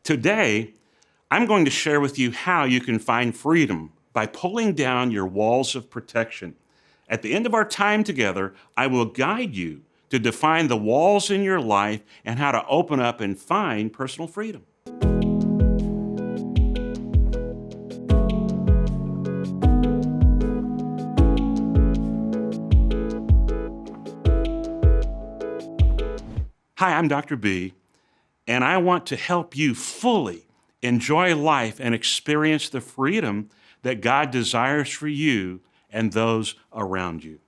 Today, I'm going to share with you how you can find freedom by pulling down your walls of protection. At the end of our time together, I will guide you to define the walls in your life and how to open up and find personal freedom. Hi, I'm Dr. B, and I want to help you fully enjoy life and experience the freedom that God desires for you and those around you.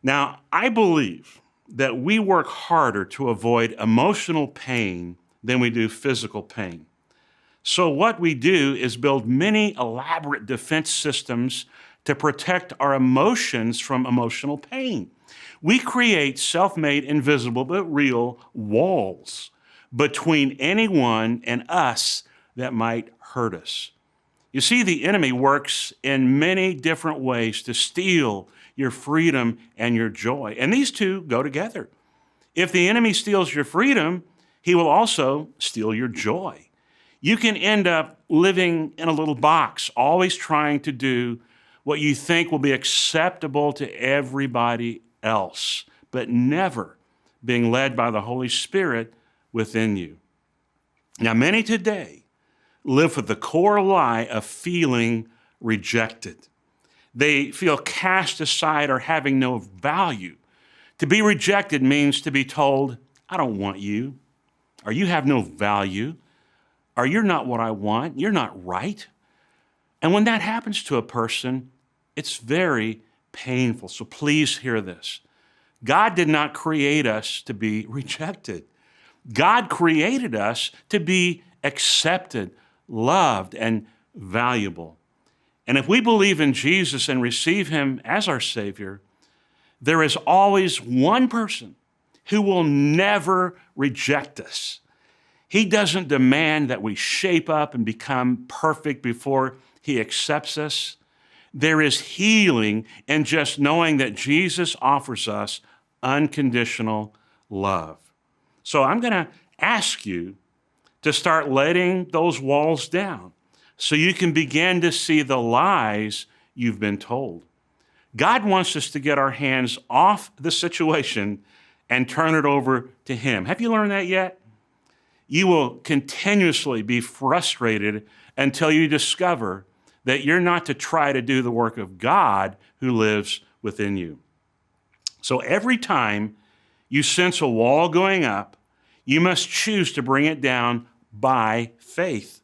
Now, I believe that we work harder to avoid emotional pain than we do physical pain. So what we do is build many elaborate defense systems to protect our emotions from emotional pain. We create self-made, invisible, but real walls between anyone and us that might hurt us. You see, the enemy works in many different ways to steal your freedom and your joy, and these two go together. If the enemy steals your freedom, he will also steal your joy. You can end up living in a little box, always trying to do what you think will be acceptable to everybody else, but never being led by the Holy Spirit within you. Now, many today live with the core lie of feeling rejected. They feel cast aside or having no value. To be rejected means to be told, I don't want you, or you have no value, or you're not what I want, you're not right. And when that happens to a person, it's very painful. So please hear this. God did not create us to be rejected. God created us to be accepted, loved, and valuable. And if we believe in Jesus and receive him as our Savior, there is always one person who will never reject us. He doesn't demand that we shape up and become perfect before he accepts us. There is healing in just knowing that Jesus offers us unconditional love. So I'm going to ask you to start letting those walls down so you can begin to see the lies you've been told. God wants us to get our hands off the situation and turn it over to him. Have you learned that yet? You will continuously be frustrated until you discover that you're not to try to do the work of God who lives within you. So every time you sense a wall going up, you must choose to bring it down by faith.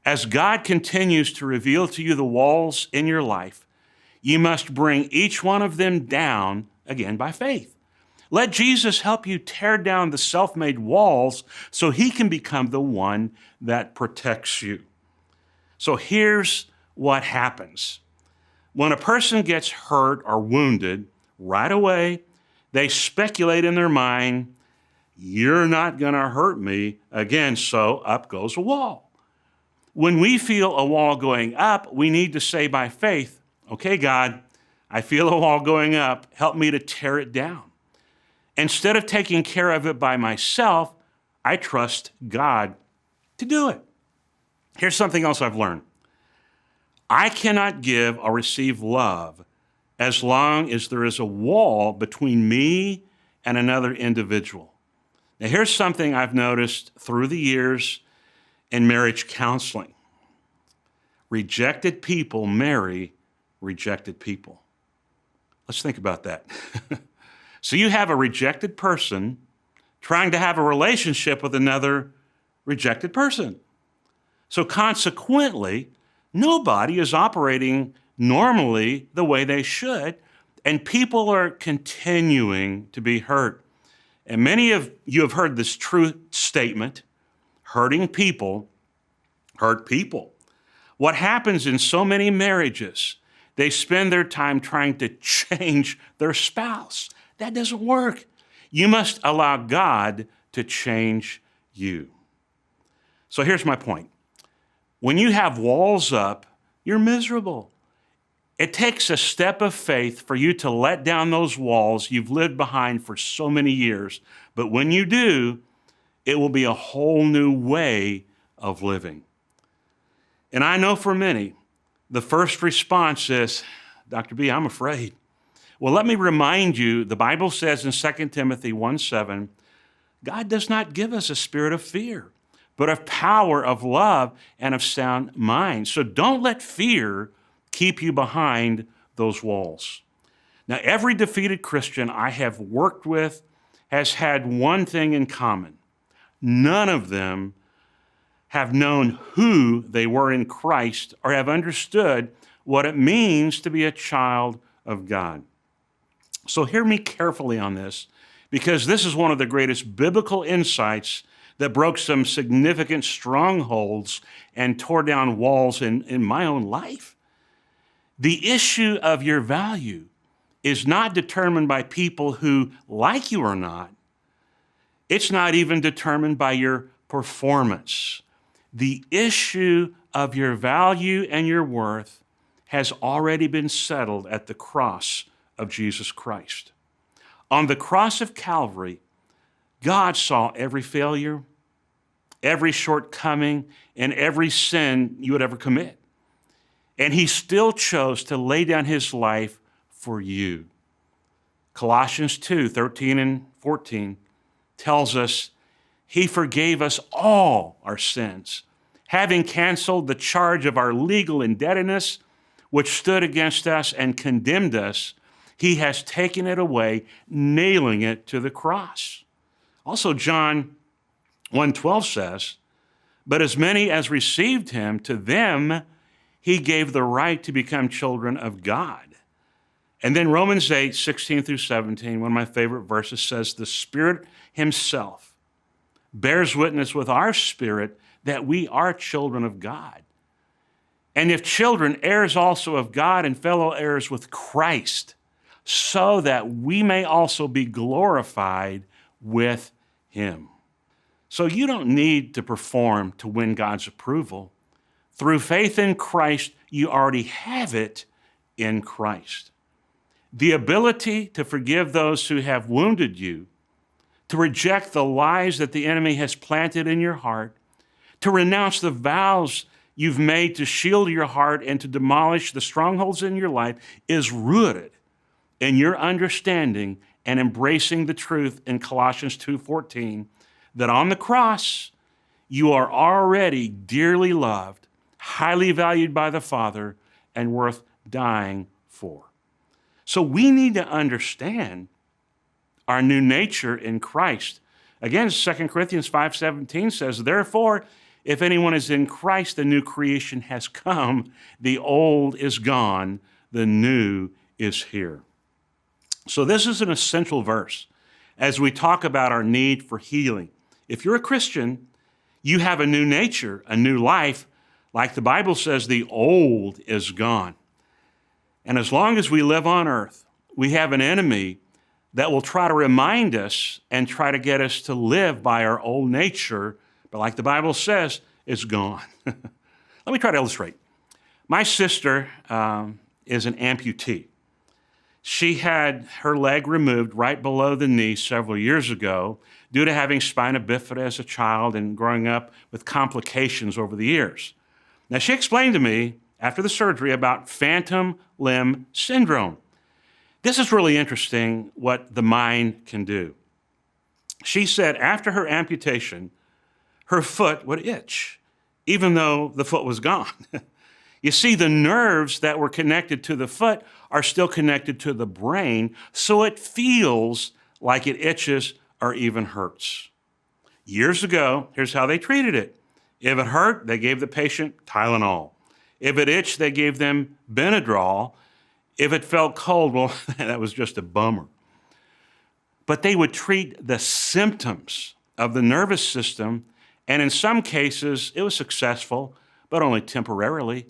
As God continues to reveal to you the walls in your life, you must bring each one of them down again by faith. Let Jesus help you tear down the self-made walls so he can become the one that protects you. So here's what happens. When a person gets hurt or wounded, right away, they speculate in their mind, you're not going to hurt me again, so up goes a wall. When we feel a wall going up, we need to say by faith, okay, God, I feel a wall going up. Help me to tear it down. Instead of taking care of it by myself, I trust God to do it. Here's something else I've learned. I cannot give or receive love as long as there is a wall between me and another individual. Now, here's something I've noticed through the years in marriage counseling. Rejected people marry rejected people. Let's think about that. So you have a rejected person trying to have a relationship with another rejected person. So consequently, nobody is operating normally the way they should, and people are continuing to be hurt. And many of you have heard this true statement, hurting people hurt people. What happens in so many marriages, they spend their time trying to change their spouse. That doesn't work. You must allow God to change you. So here's my point. When you have walls up, you're miserable. It takes a step of faith for you to let down those walls you've lived behind for so many years. But when you do, It will be a whole new way of living. And I know for many, the first response is, Dr. B, I'm afraid. Well, let me remind you, the Bible says in 2 Timothy 1:7, God does not give us a spirit of fear, but of power, of love, and of sound mind. So don't let fear keep you behind those walls. Now, every defeated Christian I have worked with has had one thing in common. None of them have known who they were in Christ or have understood what it means to be a child of God. So hear me carefully on this, because this is one of the greatest biblical insights that broke some significant strongholds and tore down walls in my own life. The issue of your value is not determined by people who like you or not. It's not even determined by your performance. The issue of your value and your worth has already been settled at the cross of Jesus Christ. On the cross of Calvary, God saw every failure, every shortcoming, and every sin you would ever commit. And he still chose to lay down his life for you. Colossians 2:13 and 14 tells us he forgave us all our sins, having canceled the charge of our legal indebtedness, which stood against us and condemned us. He has taken it away, nailing it to the cross. Also, John 1:12 says, but as many as received him, to them he gave the right to become children of God. And then Romans 8:16 through 17, one of my favorite verses, says, the Spirit himself bears witness with our spirit that we are children of God. And if children, heirs also of God and fellow heirs with Christ, so that we may also be glorified with him. So you don't need to perform to win God's approval. Through faith in Christ, you already have it in Christ. The ability to forgive those who have wounded you, to reject the lies that the enemy has planted in your heart, to renounce the vows you've made to shield your heart and to demolish the strongholds in your life is rooted in your understanding and embracing the truth in Colossians 2:14 that on the cross you are already dearly loved, highly valued by the Father, and worth dying for. So we need to understand our new nature in Christ. Again, 2 Corinthians 5:17 says, therefore, if anyone is in Christ, the new creation has come. The old is gone. The new is here. So this is an essential verse as we talk about our need for healing. If you're a Christian, you have a new nature, a new life. Like the Bible says, the old is gone. And as long as we live on earth, we have an enemy that will try to remind us and try to get us to live by our old nature. But like the Bible says, it's gone. Let me try to illustrate. My sister is an amputee. She had her leg removed right below the knee several years ago due to having spina bifida as a child and growing up with complications over the years. Now, she explained to me after the surgery about phantom limb syndrome. This is really interesting what the mind can do. She said after her amputation, her foot would itch, even though the foot was gone. You see, the nerves that were connected to the foot are still connected to the brain, so it feels like it itches or even hurts. Years ago, here's how they treated it. If it hurt, they gave the patient Tylenol. If it itched, they gave them Benadryl. If it felt cold, well, that was just a bummer. But they would treat the symptoms of the nervous system, and in some cases, it was successful, but only temporarily.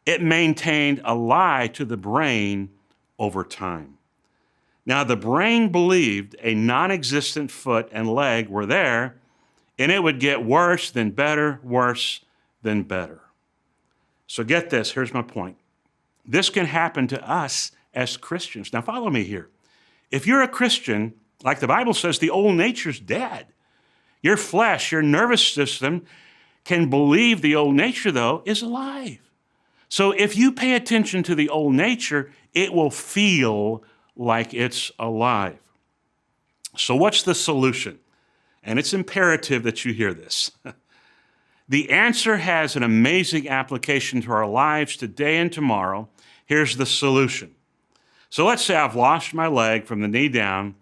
It maintained a lie to the brain over time. Now, the brain believed a non-existent foot and leg were there, and it would get worse than better, worse than better. So get this, here's my point. This can happen to us as Christians. Now, follow me here. If you're a Christian, like the Bible says, the old nature's dead. Your flesh, your nervous system can believe the old nature, though, is alive. So if you pay attention to the old nature, it will feel like it's alive. So what's the solution? And it's imperative that you hear this. The answer has an amazing application to our lives today and tomorrow. Here's the solution. So let's say I've lost my leg from the knee down,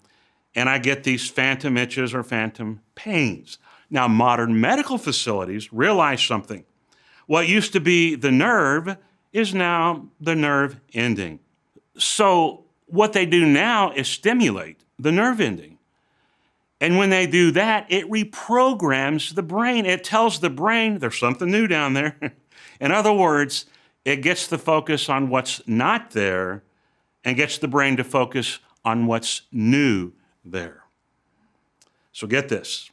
and I get these phantom itches or phantom pains. Now, modern medical facilities realize something. What used to be the nerve is now the nerve ending. So what they do now is stimulate the nerve ending. And when they do that, it reprograms the brain. It tells the brain there's something new down there. In other words, it gets the focus on what's not there and gets the brain to focus on what's new there. So get this.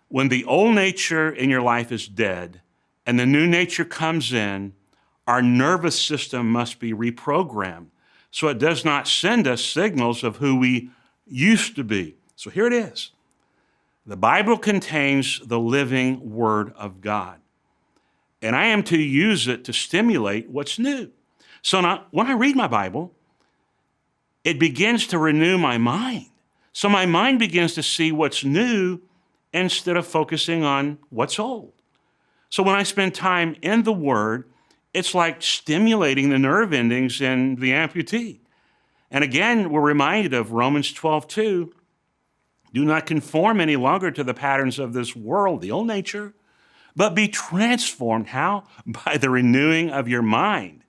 When the old nature in your life is dead and the new nature comes in, our nervous system must be reprogrammed so it does not send us signals of who we used to be. So here it is. The Bible contains the living Word of God, and I am to use it to stimulate what's new. So now, when I read my Bible, it begins to renew my mind. So my mind begins to see what's new instead of focusing on what's old. So when I spend time in the Word, it's like stimulating the nerve endings in the amputee. And again, we're reminded of Romans 12:2. Do not conform any longer to the patterns of this world, the old nature, but be transformed. How? By the renewing of your mind.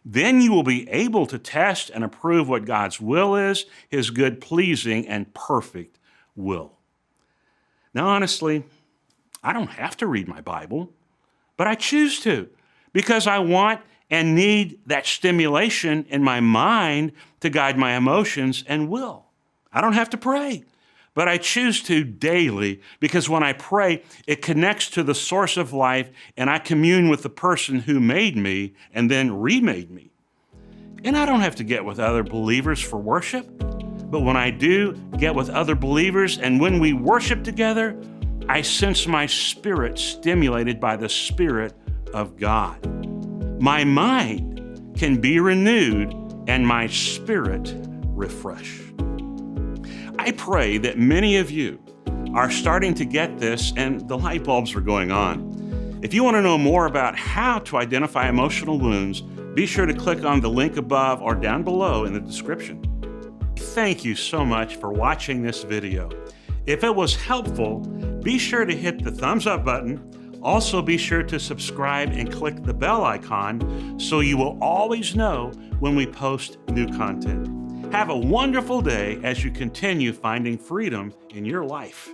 Then you will be able to test and approve what God's will is, his good, pleasing, and perfect will. Now, honestly, I don't have to read my Bible, but I choose to because I want and need that stimulation in my mind to guide my emotions and will. I don't have to pray, but I choose to daily because when I pray, it connects to the source of life and I commune with the person who made me and then remade me. And I don't have to get with other believers for worship, but when I do get with other believers and when we worship together, I sense my spirit stimulated by the Spirit of God. My mind can be renewed and my spirit refreshed. I pray that many of you are starting to get this and the light bulbs are going on. If you want to know more about how to identify emotional wounds, be sure to click on the link above or down below in the description. Thank you so much for watching this video. If it was helpful, be sure to hit the thumbs up button. Also be sure to subscribe and click the bell icon so you will always know when we post new content. Have a wonderful day as you continue finding freedom in your life.